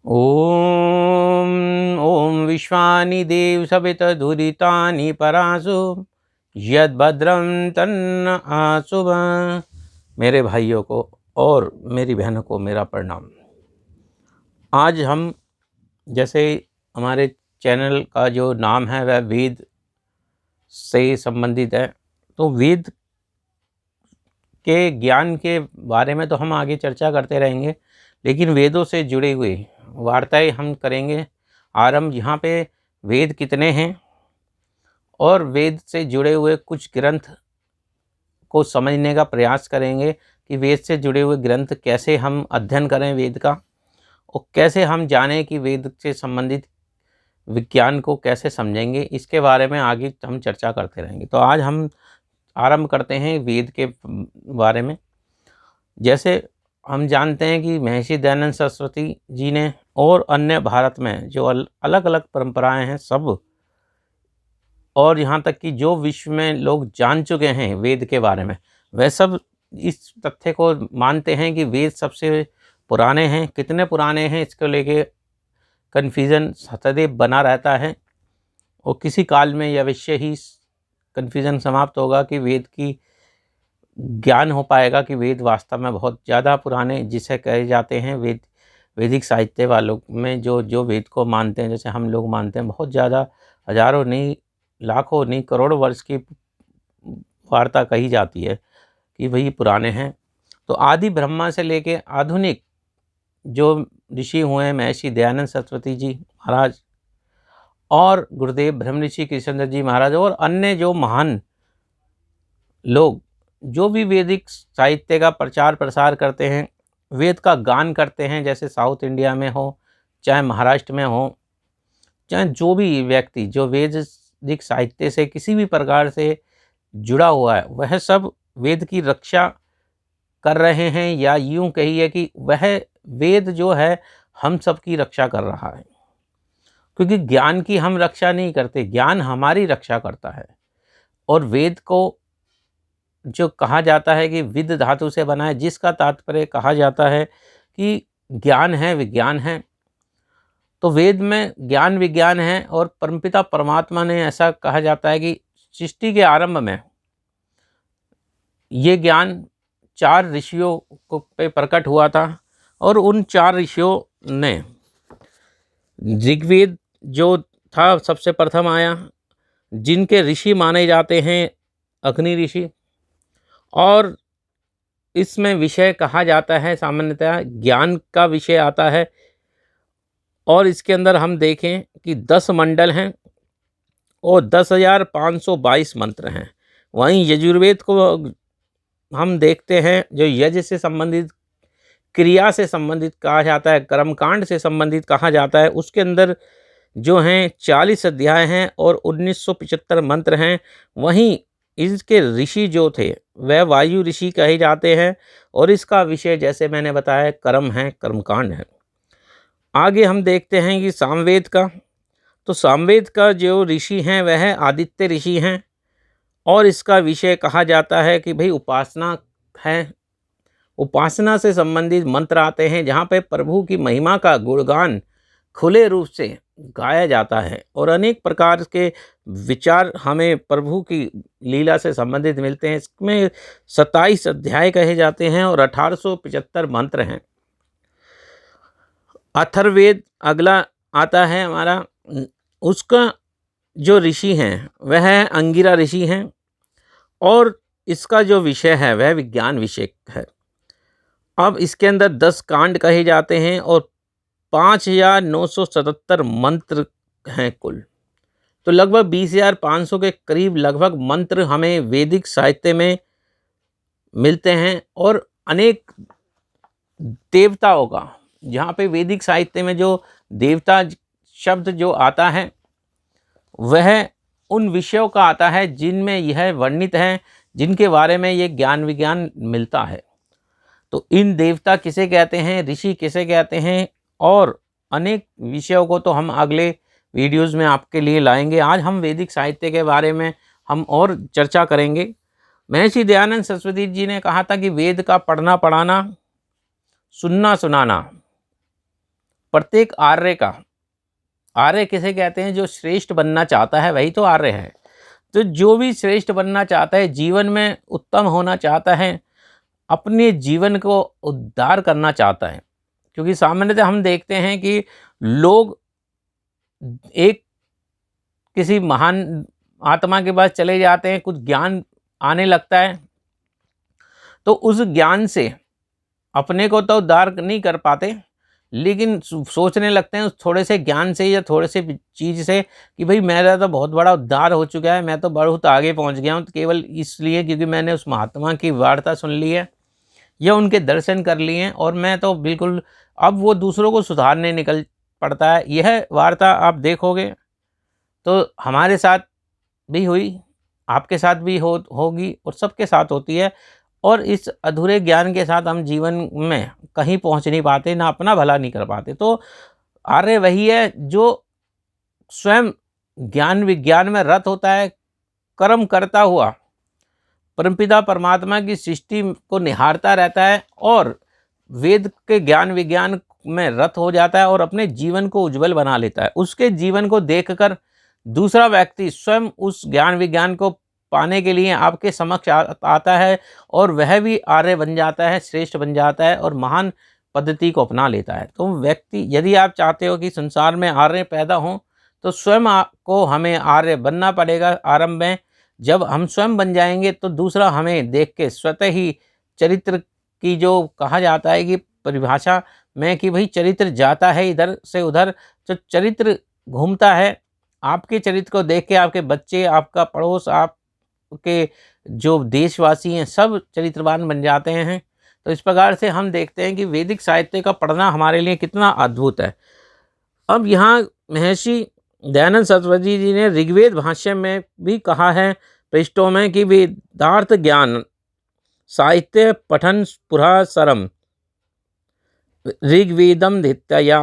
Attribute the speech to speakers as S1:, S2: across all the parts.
S1: ओम ओम विश्वानि देव सवितधुरितानि परासु यद्भद्रं तन्न आशुभ। मेरे भाइयों को और मेरी बहनों को मेरा प्रणाम। आज हम जैसे हमारे चैनल का जो नाम है वह वेद से संबंधित है, तो वेद के ज्ञान के बारे में तो हम आगे चर्चा करते रहेंगे, लेकिन वेदों से जुड़े हुए वार्ताएं हम करेंगे आरंभ। यहाँ पे वेद कितने हैं और वेद से जुड़े हुए कुछ ग्रंथ को समझने का प्रयास करेंगे कि वेद से जुड़े हुए ग्रंथ कैसे हम अध्ययन करें वेद का, और कैसे हम जानें कि वेद से संबंधित विज्ञान को कैसे समझेंगे। इसके बारे में आगे हम चर्चा करते रहेंगे। तो आज हम आरंभ करते हैं वेद के बारे में। जैसे हम जानते हैं कि महर्षि दयानंद सरस्वती जी ने और अन्य भारत में जो अलग अलग परंपराएं हैं सब, और यहाँ तक कि जो विश्व में लोग जान चुके हैं वेद के बारे में, वह सब इस तथ्य को मानते हैं कि वेद सबसे पुराने हैं। कितने पुराने हैं इसको लेके कन्फ्यूज़न सदैव बना रहता है, और किसी काल में यह अवश्य ही कन्फ्यूज़न समाप्त होगा कि वेद की ज्ञान हो पाएगा कि वेद वास्तव में बहुत ज़्यादा पुराने जिसे कहे जाते हैं वैदिक साहित्य वालों में जो वेद को मानते हैं, जैसे हम लोग मानते हैं, बहुत ज़्यादा हजारों नहीं लाखों नहीं करोड़ों वर्ष की वार्ता कही जाती है कि वही पुराने हैं। तो आदि ब्रह्मा से लेके आधुनिक जो ऋषि हुए हैं, महर्षि दयानंद सरस्वती जी महाराज और गुरुदेव ब्रह्म ऋषि कृष्णचंद्र जी महाराज और अन्य जो महान लोग जो भी वैदिक साहित्य का प्रचार प्रसार करते हैं, वेद का गान करते हैं, जैसे साउथ इंडिया में हो चाहे महाराष्ट्र में हो, चाहे जो भी व्यक्ति जो वैदिक साहित्य से किसी भी प्रकार से जुड़ा हुआ है, वह सब वेद की रक्षा कर रहे हैं, या यूं कहिए कि वह वेद जो है हम सब की रक्षा कर रहा है। क्योंकि ज्ञान की हम रक्षा नहीं करते, ज्ञान हमारी रक्षा करता है। और वेद को जो कहा जाता है कि विद धातु से बना है, जिसका तात्पर्य कहा जाता है कि ज्ञान है, विज्ञान है। तो वेद में ज्ञान विज्ञान है, और परमपिता परमात्मा ने ऐसा कहा जाता है कि सृष्टि के आरंभ में ये ज्ञान 4 ऋषियों को पे प्रकट हुआ था, और उन 4 ऋषियों ने ऋग्वेद जो था सबसे प्रथम आया, जिनके ऋषि माने जाते हैं अग्नि ऋषि। और इसमें विषय कहा जाता है, सामान्यतः ज्ञान का विषय आता है, और इसके अंदर हम देखें कि 10 मंडल हैं और 10,522 मंत्र हैं। वहीं यजुर्वेद को हम देखते हैं, जो यज्ञ से संबंधित, क्रिया से संबंधित कहा जाता है, कर्मकांड से संबंधित कहा जाता है, उसके अंदर जो हैं 40 अध्याय हैं और 1975 मंत्र हैं। वहीं इसके ऋषि जो थे वह वायु ऋषि कहे जाते हैं, और इसका विषय जैसे मैंने बताया कर्म है, कर्मकांड है। आगे हम देखते हैं कि सामवेद का, तो सामवेद का जो ऋषि हैं वह आदित्य ऋषि हैं, और इसका विषय कहा जाता है कि भाई उपासना है। उपासना से संबंधित मंत्र आते हैं, जहाँ पे प्रभु की महिमा का गुणगान खुले रूप से गाया जाता है, और अनेक प्रकार के विचार हमें प्रभु की लीला से संबंधित मिलते हैं। इसमें 27 अध्याय कहे जाते हैं और 1875 मंत्र हैं। अथर्ववेद अगला आता है हमारा, उसका जो ऋषि हैं वह अंगिरा ऋषि हैं, और इसका जो विषय है वह विज्ञान विषय है। अब इसके अंदर 10 कांड कहे जाते हैं और 5,977 मंत्र हैं कुल। तो लगभग 20,500 के करीब लगभग मंत्र हमें वैदिक साहित्य में मिलते हैं, और अनेक देवताओं का, जहाँ पे वैदिक साहित्य में जो देवता शब्द जो आता है वह उन विषयों का आता है जिनमें यह वर्णित है, जिनके बारे में ये ज्ञान विज्ञान मिलता है। तो इन देवता किसे कहते हैं, ऋषि किसे कहते हैं, और अनेक विषयों को तो हम अगले वीडियोस में आपके लिए लाएंगे। आज हम वैदिक साहित्य के बारे में हम और चर्चा करेंगे। महर्षि दयानंद सरस्वती जी ने कहा था कि वेद का पढ़ना पढ़ाना, सुनना सुनाना प्रत्येक आर्य किसे कहते हैं? जो श्रेष्ठ बनना चाहता है वही तो आर्य है। तो जो भी श्रेष्ठ बनना चाहता है, जीवन में उत्तम होना चाहता है, अपने जीवन को उद्धार करना चाहता है, क्योंकि सामान्यतः हम देखते हैं कि लोग एक किसी महान आत्मा के पास चले जाते हैं, कुछ ज्ञान आने लगता है, तो उस ज्ञान से अपने को तो उद्धार नहीं कर पाते, लेकिन सोचने लगते हैं थोड़े से ज्ञान से या थोड़े से चीज़ से कि भाई मेरा तो बहुत बड़ा उद्धार हो चुका है, मैं तो बहुत आगे पहुंच गया हूं, तो केवल इसलिए क्योंकि मैंने उस महात्मा की वार्ता सुन ली है या उनके दर्शन कर लिए हैं, और मैं तो बिल्कुल अब वो दूसरों को सुधारने निकल पड़ता है। यह वार्ता आप देखोगे तो हमारे साथ भी हुई, आपके साथ भी होगी और सबके साथ होती है। और इस अधूरे ज्ञान के साथ हम जीवन में कहीं पहुंच नहीं पाते, ना अपना भला नहीं कर पाते। तो आर्य वही है जो स्वयं ज्ञान विज्ञान में रत होता है, कर्म करता हुआ परमपिता परमात्मा की सृष्टि को निहारता रहता है और वेद के ज्ञान विज्ञान में रत हो जाता है और अपने जीवन को उज्जवल बना लेता है। उसके जीवन को देखकर दूसरा व्यक्ति स्वयं उस ज्ञान विज्ञान को पाने के लिए आपके समक्ष आता है और वह भी आर्य बन जाता है, श्रेष्ठ बन जाता है और महान पद्धति को अपना लेता है। तो व्यक्ति, यदि आप चाहते हो कि संसार में आर्य पैदा हों, तो स्वयं को हमें आर्य बनना पड़ेगा। आरंभ में जब हम स्वयं बन जाएंगे तो दूसरा हमें देख के स्वतः ही चरित्र की, जो कहा जाता है कि परिभाषा में कि भाई चरित्र जाता है इधर से उधर, तो चरित्र घूमता है। आपके चरित्र को देख के आपके बच्चे, आपका पड़ोस, आपके जो देशवासी हैं, सब चरित्रवान बन जाते हैं। तो इस प्रकार से हम देखते हैं कि वैदिक साहित्य का पढ़ना हमारे लिए कितना अद्भुत है। अब यहाँ महर्षि दयानंद सरस्वती जी ने ऋग्वेद भाष्य में भी कहा है पृष्ठों में कि वेदार्थ ज्ञान साहित्य पठन पुरासरम ऋग्वेदम धित्या।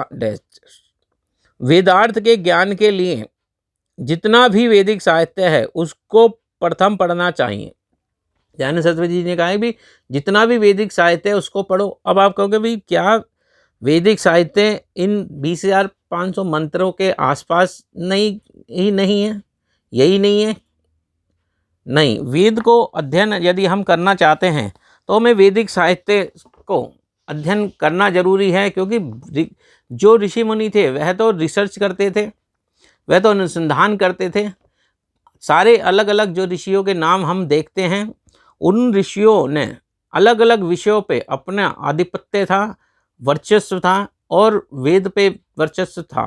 S1: वेदार्थ के ज्ञान के लिए जितना भी वैदिक साहित्य है उसको प्रथम पढ़ना चाहिए। दयानंद सरस्वती जी ने कहा है भी जितना भी वैदिक साहित्य है उसको पढ़ो। अब आप कहोगे भाई क्या वैदिक साहित्य इन 20,500 मंत्रों के आसपास नहीं है, यही नहीं है? नहीं, वेद को अध्ययन यदि हम करना चाहते हैं तो हमें वैदिक साहित्य को अध्ययन करना जरूरी है, क्योंकि जो ऋषि मुनि थे वह तो रिसर्च करते थे, वह तो अनुसंधान करते थे। सारे अलग अलग जो ऋषियों के नाम हम देखते हैं, उन ऋषियों ने अलग अलग विषयों पे अपना आधिपत्य था, वर्चस्व था और वेद पे वर्चस्व था।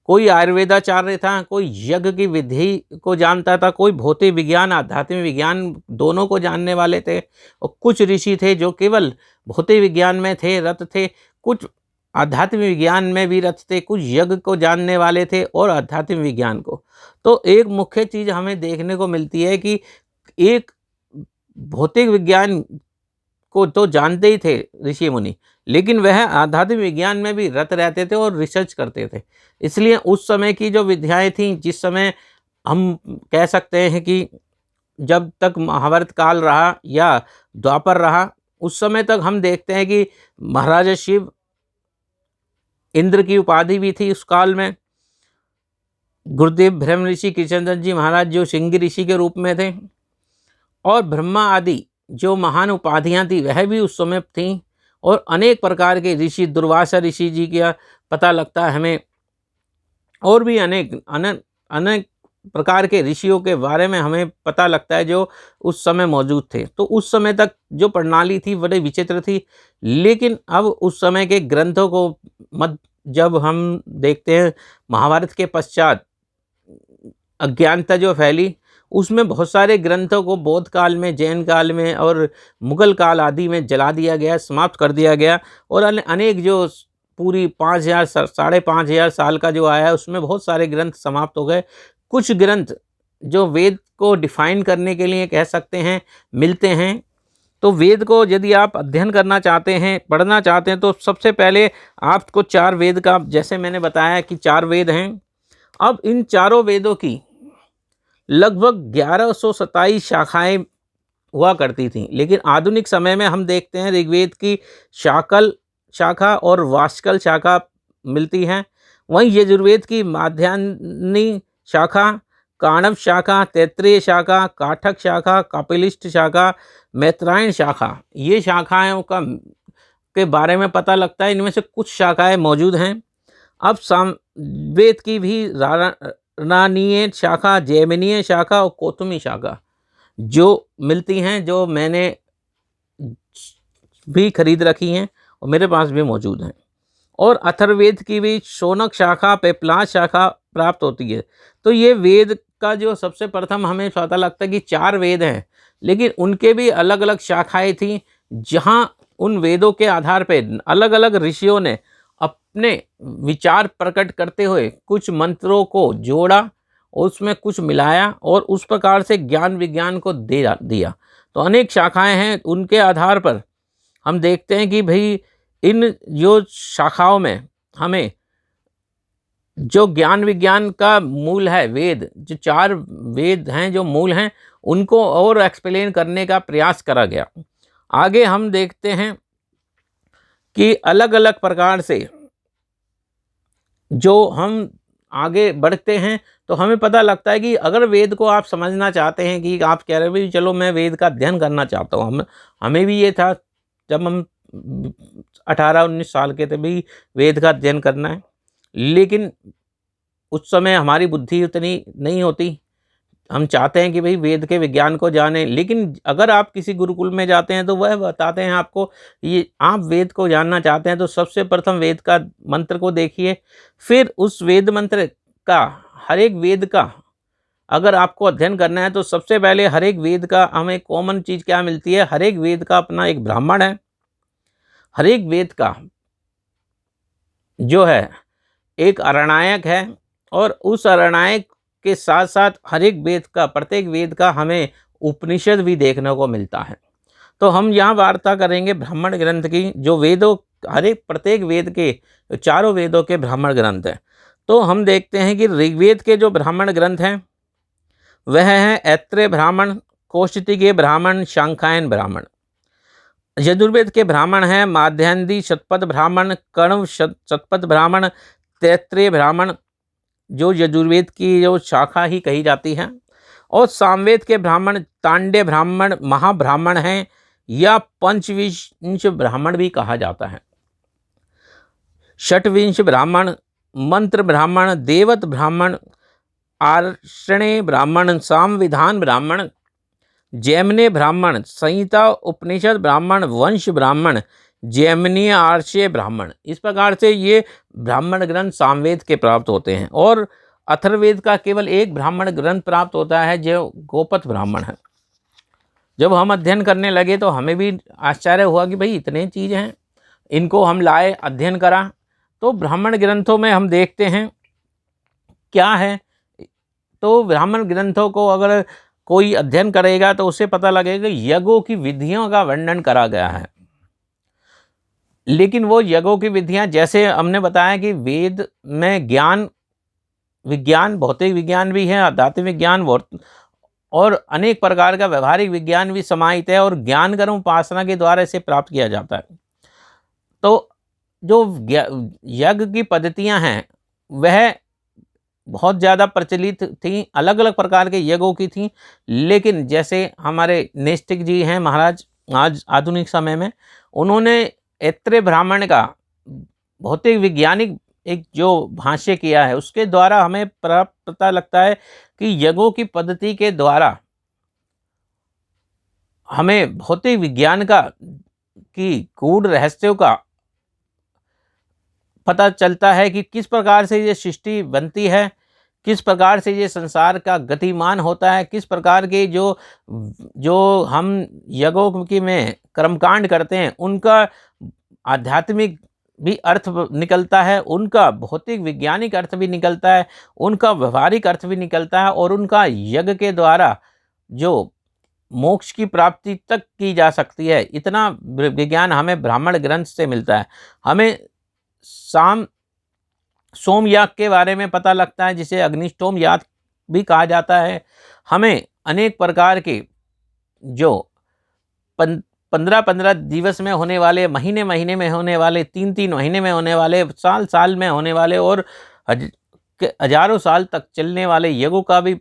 S1: कोई आयुर्वेदाचार्य था, कोई यज्ञ की विधि को जानता था, कोई भौतिक विज्ञान आध्यात्मिक विज्ञान दोनों को जानने वाले थे, और कुछ ऋषि थे जो केवल भौतिक विज्ञान में थे रत थे, कुछ आध्यात्मिक विज्ञान में भी रत थे, कुछ यज्ञ को जानने वाले थे और आध्यात्मिक विज्ञान को। तो एक मुख्य चीज़ हमें देखने को मिलती है कि एक भौतिक विज्ञान को तो जानते ही थे ऋषि मुनि, लेकिन वह आध्यात्मिक विज्ञान में भी रत रहते थे और रिसर्च करते थे। इसलिए उस समय की जो विद्याएं थीं, जिस समय हम कह सकते हैं कि जब तक महाभारत काल रहा या द्वापर रहा, उस समय तक हम देखते हैं कि महाराजा शिव, इंद्र की उपाधि भी थी उस काल में। गुरुदेव ब्रह्म ऋषि कृष्णचंद्र जी महाराज जो सिंह ऋषि के रूप में थे, और ब्रह्मा आदि जो महान उपाधियां थी वह भी उस समय थीं, और अनेक प्रकार के ऋषि, दुर्वासा ऋषि जी का पता लगता है हमें, और भी अनेक प्रकार के ऋषियों के बारे में हमें पता लगता है जो उस समय मौजूद थे। तो उस समय तक जो प्रणाली थी बड़े विचित्र थी, लेकिन अब उस समय के ग्रंथों को जब हम देखते हैं, महाभारत के पश्चात अज्ञानता जो फैली, उसमें बहुत सारे ग्रंथों को बौद्ध काल में, जैन काल में और मुगल काल आदि में जला दिया गया, समाप्त कर दिया गया, और अनेक जो पूरी 5,000 5,500 साल का जो आया है उसमें बहुत सारे ग्रंथ समाप्त हो गए। कुछ ग्रंथ जो वेद को डिफाइन करने के लिए कह सकते हैं मिलते हैं। तो वेद को यदि आप अध्ययन करना चाहते हैं, पढ़ना चाहते हैं, तो सबसे पहले आपको 4 वेद का, जैसे मैंने बताया कि 4 वेद हैं। अब इन चारों वेदों की लगभग 1127 शाखाएं हुआ करती थीं, लेकिन आधुनिक समय में हम देखते हैं ऋग्वेद की शाकल शाखा और वास्कल शाखा मिलती हैं। वहीं यजुर्वेद की माध्याह्नी शाखा, काणव शाखा, तैत्तिरीय शाखा, काठक शाखा, कपिलिष्ट शाखा, मैत्रायण शाखा, ये शाखाओं का के बारे में पता लगता है। इनमें से कुछ शाखाएं मौजूद हैं। अब सामवेद की भी रानीय शाखा, जैमिनीय शाखा और कौतुमी शाखा जो मिलती हैं, जो मैंने भी खरीद रखी हैं और मेरे पास भी मौजूद हैं। और अथर्ववेद की भी शौनक शाखा, पेपलाद शाखा प्राप्त होती है। तो ये वेद का जो सबसे प्रथम हमें पता लगता है कि 4 वेद हैं, लेकिन उनके भी अलग अलग शाखाएं थी, जहाँ उन वेदों के आधार पर अलग अलग ऋषियों ने अपने विचार प्रकट करते हुए कुछ मंत्रों को जोड़ा, उसमें कुछ मिलाया और उस प्रकार से ज्ञान विज्ञान को दे दिया। तो अनेक शाखाएं हैं, उनके आधार पर हम देखते हैं कि भाई इन जो शाखाओं में हमें जो ज्ञान विज्ञान का मूल है, वेद जो 4 वेद हैं जो मूल हैं, उनको और एक्सप्लेन करने का प्रयास करा गया। आगे हम देखते हैं कि अलग अलग प्रकार से जो हम आगे बढ़ते हैं तो हमें पता लगता है कि अगर वेद को आप समझना चाहते हैं, कि आप कह रहे हो भाई चलो मैं वेद का अध्ययन करना चाहता हूँ, हमें भी ये था जब हम 18-19 साल के थे भी वेद का अध्ययन करना है, लेकिन उस समय हमारी बुद्धि उतनी नहीं होती। हम चाहते हैं कि भाई वेद के विज्ञान को जानें, लेकिन अगर आप किसी गुरुकुल में जाते हैं तो वह बताते हैं आपको, ये आप वेद को जानना चाहते हैं तो सबसे प्रथम वेद का मंत्र को देखिए, फिर उस वेद मंत्र का, हर एक वेद का अगर आपको अध्ययन करना है तो सबसे पहले हर एक वेद का हमें कॉमन चीज़ क्या मिलती है, हर एक वेद का अपना एक ब्राह्मण है। हर एक वेद का जो है एक अरणायक है, और उस अरणायक के साथ साथ हर एक वेद का, प्रत्येक वेद का हमें उपनिषद भी देखने को मिलता है। तो हम यहाँ वार्ता करेंगे ब्राह्मण ग्रंथ की, जो वेदों, हर एक प्रत्येक वेद के, चारों वेदों के ब्राह्मण ग्रंथ हैं। तो हम देखते हैं कि ऋग्वेद के जो ब्राह्मण ग्रंथ हैं वह हैं ऐत्रेय ब्राह्मण, कौशिकी ब्राह्मण, शांखायन ब्राह्मण। यजुर्वेद के ब्राह्मण हैं माध्याह्नी शतपथ ब्राह्मण, कण्व शतपथ ब्राह्मण, तैत्तिरीय ब्राह्मण, जो यजुर्वेद की जो शाखा ही कही जाती है। और सामवेद के ब्राह्मण तांडे ब्राह्मण, महाब्राह्मण हैं, या पंचविंश ब्राह्मण भी कहा जाता है। षटविंश ब्राह्मण, मंत्र ब्राह्मण, देवत ब्राह्मण, आर्षणे ब्राह्मण, सामविधान ब्राह्मण, जैमिनीय ब्राह्मण, संहिता उपनिषद ब्राह्मण, वंश ब्राह्मण, जैमिनीय आर्षीय ब्राह्मण। इस प्रकार से ये ब्राह्मण ग्रंथ सामवेद के प्राप्त होते हैं। और अथर्ववेद का केवल एक ब्राह्मण ग्रंथ प्राप्त होता है, जो गोपथ ब्राह्मण है। जब हम अध्ययन करने लगे तो हमें भी आश्चर्य हुआ कि भाई इतने चीज़ हैं, इनको हम लाए, अध्ययन करा। तो ब्राह्मण ग्रंथों में हम देखते हैं क्या है, तो ब्राह्मण ग्रंथों को अगर कोई अध्ययन करेगा तो उसे पता लगेगा यज्ञों की विधियों का वर्णन करा गया है। लेकिन वो यज्ञों की विधियां, जैसे हमने बताया कि वेद में ज्ञान विज्ञान, भौतिक विज्ञान भी है, आध्यात्मिक विज्ञान और अनेक प्रकार का व्यवहारिक विज्ञान भी समाहित है, और ज्ञान कर्म उपासना के द्वारा इसे प्राप्त किया जाता है। तो जो यज्ञ की पद्धतियां हैं वह बहुत ज़्यादा प्रचलित थी, अलग अलग प्रकार के यज्ञों की थी। लेकिन जैसे हमारे नैष्ठिक जी हैं महाराज, आज आधुनिक समय में उन्होंने ऐत्रेय ब्राह्मण का भौतिक वैज्ञानिक एक जो भाष्य किया है, उसके द्वारा हमें पता लगता है कि यज्ञों की पद्धति के द्वारा हमें भौतिक विज्ञान का की गूढ़ रहस्यों का पता चलता है कि किस प्रकार से ये सृष्टि बनती है, किस प्रकार से ये संसार का गतिमान होता है, किस प्रकार के जो हम यज्ञों की में कर्मकांड करते हैं उनका आध्यात्मिक भी अर्थ निकलता है, उनका भौतिक वैज्ञानिक अर्थ भी निकलता है, उनका व्यवहारिक अर्थ भी निकलता है, और उनका यज्ञ के द्वारा जो मोक्ष की प्राप्ति तक की जा सकती है, इतना विज्ञान हमें ब्राह्मण ग्रंथ से मिलता है। हमें सोमयाग के बारे में पता लगता है, जिसे अग्निष्टोम याग भी कहा जाता है। हमें अनेक प्रकार के जो 15-15 दिवस में होने वाले, महीने महीने में होने वाले, 3-3 महीने में होने वाले, साल साल में होने वाले और हजारों साल तक चलने वाले यज्ञों का भी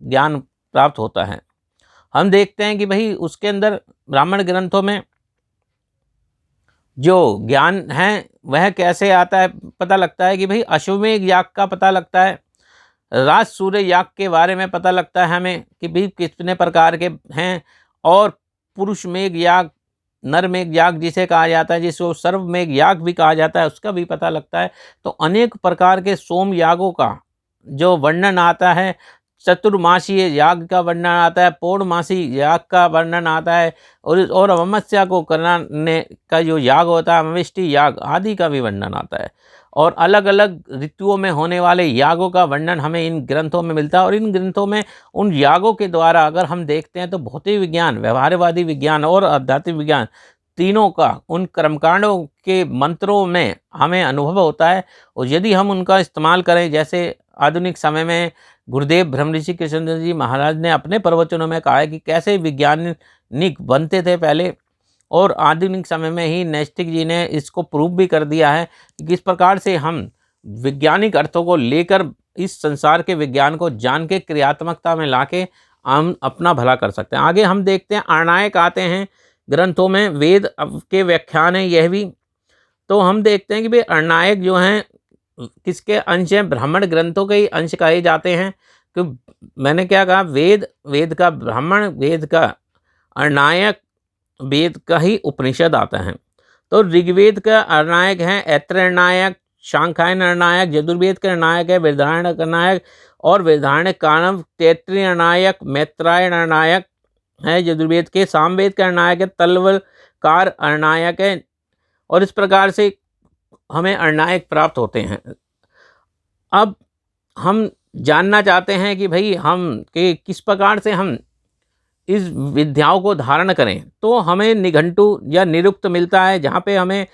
S1: ज्ञान प्राप्त होता है। हम देखते हैं कि भाई उसके अंदर ब्राह्मण ग्रंथों में जो ज्ञान है वह कैसे आता है, पता लगता है कि भाई अश्वमेध याग का पता लगता है, राज सूर्य याग के बारे में पता लगता है हमें कि भाई कितने प्रकार के हैं, और पुरुष मेघ याग, नर मेघ याग जिसे कहा जाता है, जिसको सर्व मेघ याग भी कहा जाता है, उसका भी पता लगता है। तो अनेक प्रकार के सोम यागों का जो वर्णन आता है, चतुर्मासीय याग का वर्णन आता है, पौर्णमासी याग का वर्णन आता है, और अमावस्या को करने का जो याग होता है, अमावस्या याग आदि का भी वर्णन आता है। और अलग अलग ऋतुओं में होने वाले यागों का वर्णन हमें इन ग्रंथों में मिलता है। और इन ग्रंथों में उन यागों के द्वारा अगर हम देखते हैं तो भौतिक विज्ञान, व्यवहारवादी विज्ञान और आध्यात्मिक विज्ञान तीनों का उन कर्मकांडों के मंत्रों में हमें अनुभव होता है। और यदि हम उनका इस्तेमाल करें, जैसे आधुनिक समय में गुरुदेव ब्रह्मऋषि कृष्णचंद्र जी महाराज ने अपने प्रवचनों में कहा है कि कैसे वैज्ञानिक बनते थे पहले, और आधुनिक समय में ही नैस्टिक जी ने इसको प्रूव भी कर दिया है कि किस प्रकार से हम वैज्ञानिक अर्थों को लेकर इस संसार के विज्ञान को जान के क्रियात्मकता में लाके हम अपना भला कर सकते हैं। आगे हम देखते हैं अरणायक आते हैं ग्रंथों में, वेद के व्याख्यान है यह भी। तो हम देखते हैं कि भाई अरणायक जो हैं किसके अंश हैं, ब्राह्मण ग्रंथों के ही अंश कहे जाते हैं। तो मैंने क्या कहा, वेद का ब्राह्मण, वेद का अरणायक, वेद का ही उपनिषद आता है। तो ऋग्वेद का अरणायक है ऐत्रेयनायक, शांखायन अरणायक, यजुर्वेद का अरणायक है वृहदारण्यक अरणायक, और वृहदारण्यक काणव, तैत्तिरीय अरणायक, मैत्रायण अरणायक है यजुर्वेद के, सामवेद का अरणायक है तलवकार अरणायक है। और इस प्रकार से हमें अरणायक प्राप्त होते हैं। अब हम जानना चाहते हैं कि भाई हम के किस प्रकार से हम इस विद्याओं को धारण करें। तो हमें निघंटु या निरुक्त मिलता है, जहाँ पे हमें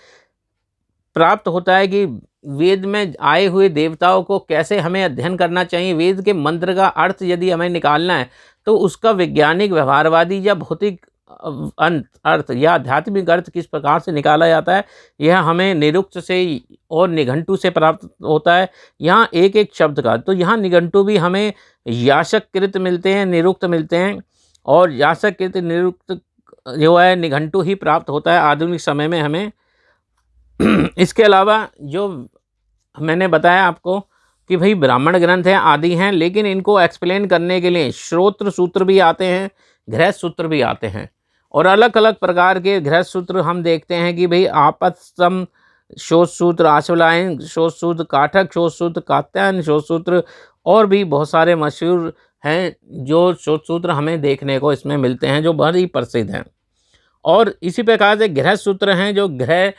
S1: प्राप्त होता है कि वेद में आए हुए देवताओं को कैसे हमें अध्ययन करना चाहिए। वेद के मंत्र का अर्थ यदि हमें निकालना है तो उसका वैज्ञानिक, व्यवहारवादी या भौतिक अर्थ या आध्यात्मिक अर्थ किस प्रकार से निकाला जाता है, यह हमें निरुक्त से और निघंटु से प्राप्त होता है। यहाँ एक एक शब्द का, तो यहाँ निघंटु भी हमें याशकृत मिलते हैं, निरुक्त मिलते हैं, और याशकृत निरुक्त जो है निघंटु ही प्राप्त होता है आधुनिक समय में हमें। इसके अलावा जो मैंने बताया आपको कि भाई ब्राह्मण ग्रंथ हैं, आदि हैं, लेकिन इनको एक्सप्लेन करने के लिए श्रोत्र सूत्र भी आते हैं, गृहस्थ सूत्र भी आते हैं। और अलग अलग प्रकार के गृहस्थ सूत्र हम देखते हैं कि भाई आपत्सम शोध सूत्र, आश्वलायन शोध सूत्र, काठक शोध सूत्र, कात्यायन शोध सूत्र, और भी बहुत सारे मशहूर हैं जो शोध सूत्र हमें देखने को इसमें मिलते हैं, जो बहुत ही प्रसिद्ध हैं। और इसी प्रकार से गृहस्थ सूत्र हैं जो गृह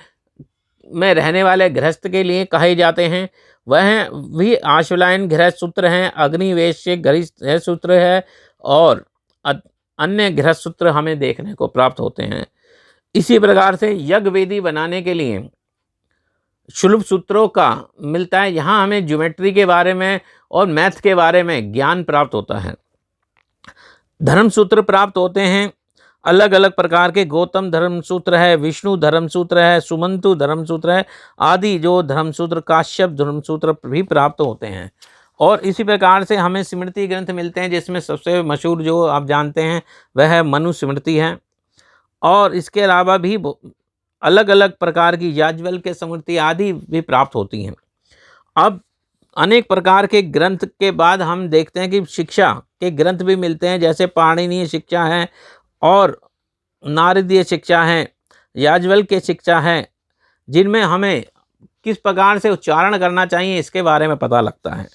S1: में रहने वाले गृहस्थ के लिए कहे जाते हैं, वह भी आश्वलायन गृहस्थ सूत्र हैं, अग्निवेश्य गृहस्थ सूत्र है, और अन्य गृहस्थ सूत्र हमें देखने को प्राप्त होते हैं। इसी प्रकार से यज्ञ वेदी बनाने के लिए शुल्भ सूत्रों का मिलता है। यहाँ हमें ज्योमेट्री के बारे में और मैथ के बारे में ज्ञान प्राप्त होता है। धर्म सूत्र प्राप्त होते हैं, अलग अलग प्रकार के गौतम धर्म सूत्र है, विष्णु धर्म सूत्र है, सुमंतु धर्म सूत्र है, आदि जो धर्म सूत्र, काश्यप धर्म सूत्र भी प्राप्त होते हैं। और इसी प्रकार से हमें स्मृति ग्रंथ मिलते हैं, जिसमें सबसे मशहूर जो आप जानते हैं वह मनु स्मृति है। और इसके अलावा भी अलग अलग प्रकार की याज्ञवल्क्य के स्मृति आदि भी प्राप्त होती हैं। अब अनेक प्रकार के ग्रंथ के बाद हम देखते हैं कि शिक्षा के ग्रंथ भी मिलते हैं, जैसे पाणिनीय शिक्षा है, और नारदीय शिक्षा है, याज्ञवल्क्य की शिक्षा है, जिनमें हमें किस प्रकार से उच्चारण करना चाहिए इसके बारे में पता लगता है।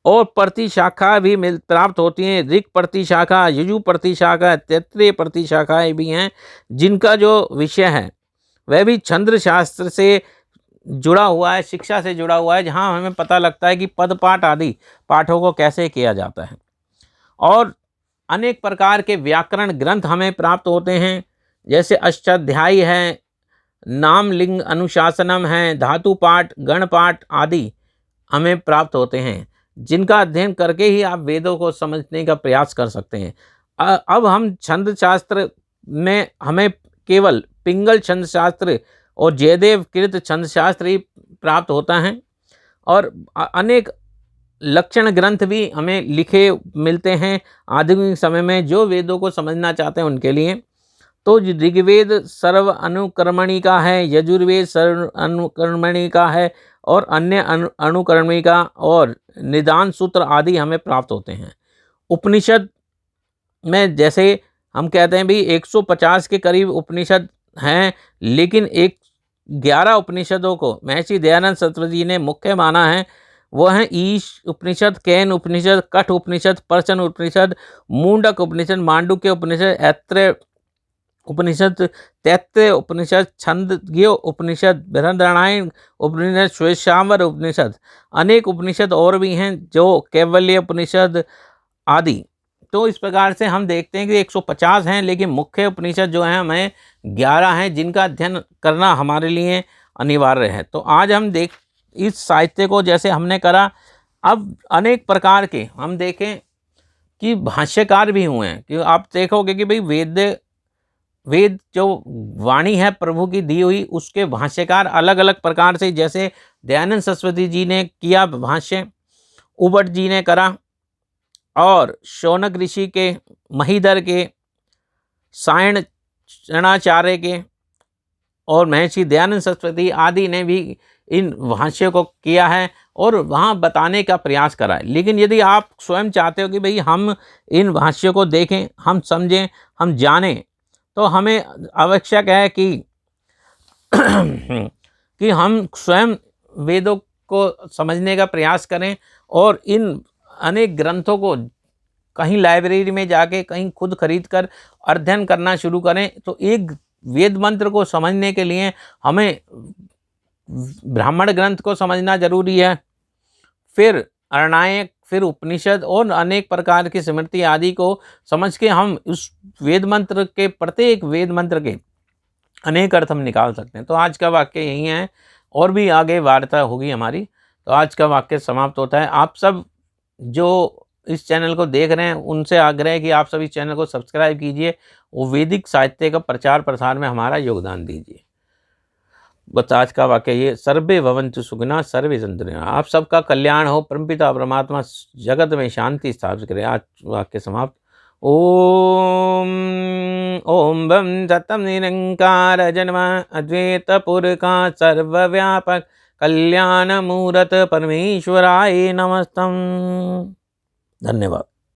S1: और प्रतिशाखा भी प्राप्त होती हैं, ऋक् प्रतिशाखा, यजु प्रतिशाखा, तैत्तिरीय प्रतिशाखाएँ भी हैं, जिनका जो विषय है वह भी छंद शास्त्र से जुड़ा हुआ है, शिक्षा से जुड़ा हुआ है, जहाँ हमें पता लगता है कि पद पाठ आदि पाठों को कैसे किया जाता है। और अनेक प्रकार के व्याकरण ग्रंथ हमें प्राप्त होते हैं, जैसे अष्टाध्यायी है, नाम लिंग अनुशासनम है, धातु पाठ, गण पाठ आदि हमें प्राप्त होते हैं, जिनका अध्ययन करके ही आप वेदों को समझने का प्रयास कर सकते हैं। अब हम छंद शास्त्र में हमें केवल पिंगल छंद शास्त्र और जयदेव कृत छंद शास्त्र ही प्राप्त होता है, और अनेक लक्षण ग्रंथ भी हमें लिखे मिलते हैं आधुनिक समय में जो वेदों को समझना चाहते हैं उनके लिए। तो ऋग्वेद सर्व अनुकर्मणिका है, यजुर्वेद सर्व अनुकर्मणिका है, और अन्य अनुकर्मणिका और निदान सूत्र आदि हमें प्राप्त होते हैं। उपनिषद में जैसे हम कहते हैं भी 150 के करीब उपनिषद हैं, लेकिन 11 उपनिषदों को महर्षि दयानंद सरस्वती जी ने मुख्य माना है। वो हैं ईश उपनिषद, कैन उपनिषद, कठ उपनिषद, पर्शन उपनिषद, मुंडक उपनिषद, मांडुक्य उपनिषद, ऐत्रेय उपनिषद, तैत्तिरीय उपनिषद, छंदोग्य उपनिषद, बृहदारण्यक उपनिषद, श्वेतांबर उपनिषद। अनेक उपनिषद और भी हैं जो कैवल्य उपनिषद आदि। तो इस प्रकार से हम देखते हैं कि 150 हैं, लेकिन मुख्य उपनिषद जो हैं हमें 11 हैं जिनका अध्ययन करना हमारे लिए अनिवार्य है। तो आज हम इस साहित्य को जैसे हमने करा, अब अनेक प्रकार के हम देखें कि भाष्यकार भी हुए हैं। कि आप देखोगे कि भाई वेद जो वाणी है प्रभु की दी हुई, उसके भाष्यकार अलग अलग प्रकार से, जैसे दयानंद सरस्वती जी ने किया भाष्य, उबट जी ने करा, और शौनक ऋषि के, महीधर के, सायणाचार्य के और महर्षि दयानंद सरस्वती आदि ने भी इन भाष्यों को किया है और वहाँ बताने का प्रयास करा है। लेकिन यदि आप स्वयं चाहते हो कि भाई हम इन भाष्यों को देखें, हम समझें, हम जानें, तो हमें आवश्यक है कि कि हम स्वयं वेदों को समझने का प्रयास करें और इन अनेक ग्रंथों को कहीं लाइब्रेरी में जाके, कहीं खुद खरीद कर अध्ययन करना शुरू करें। तो एक वेद मंत्र को समझने के लिए हमें ब्राह्मण ग्रंथ को समझना जरूरी है, फिर अरणायक, फिर उपनिषद और अनेक प्रकार की स्मृति आदि को समझ के हम उस वेद मंत्र के, प्रत्येक वेद मंत्र के अनेक अर्थ हम निकाल सकते हैं। तो आज का वाक्य यही है, और भी आगे वार्ता होगी हमारी। तो आज का वाक्य समाप्त होता है। आप सब जो इस चैनल को देख रहे हैं उनसे आग्रह है कि आप सभी चैनल को सब्सक्राइब कीजिए और वैदिक साहित्य का प्रचार प्रसार में हमारा योगदान दीजिए। बस आज का वाक्य ये, सर्वे भवन्तु सुखिनः सर्वे सन्तु निरामयाः। आप सबका कल्याण हो, परमपिता परमात्मा जगत में शांति स्थापित करे। आज वाक्य समाप्त। ओम ओम बम सतम निरंकार जन्म अद्वैत पुरखा सर्वव्यापक कल्याण मूरत परमेश्वराय नमस्तम। धन्यवाद।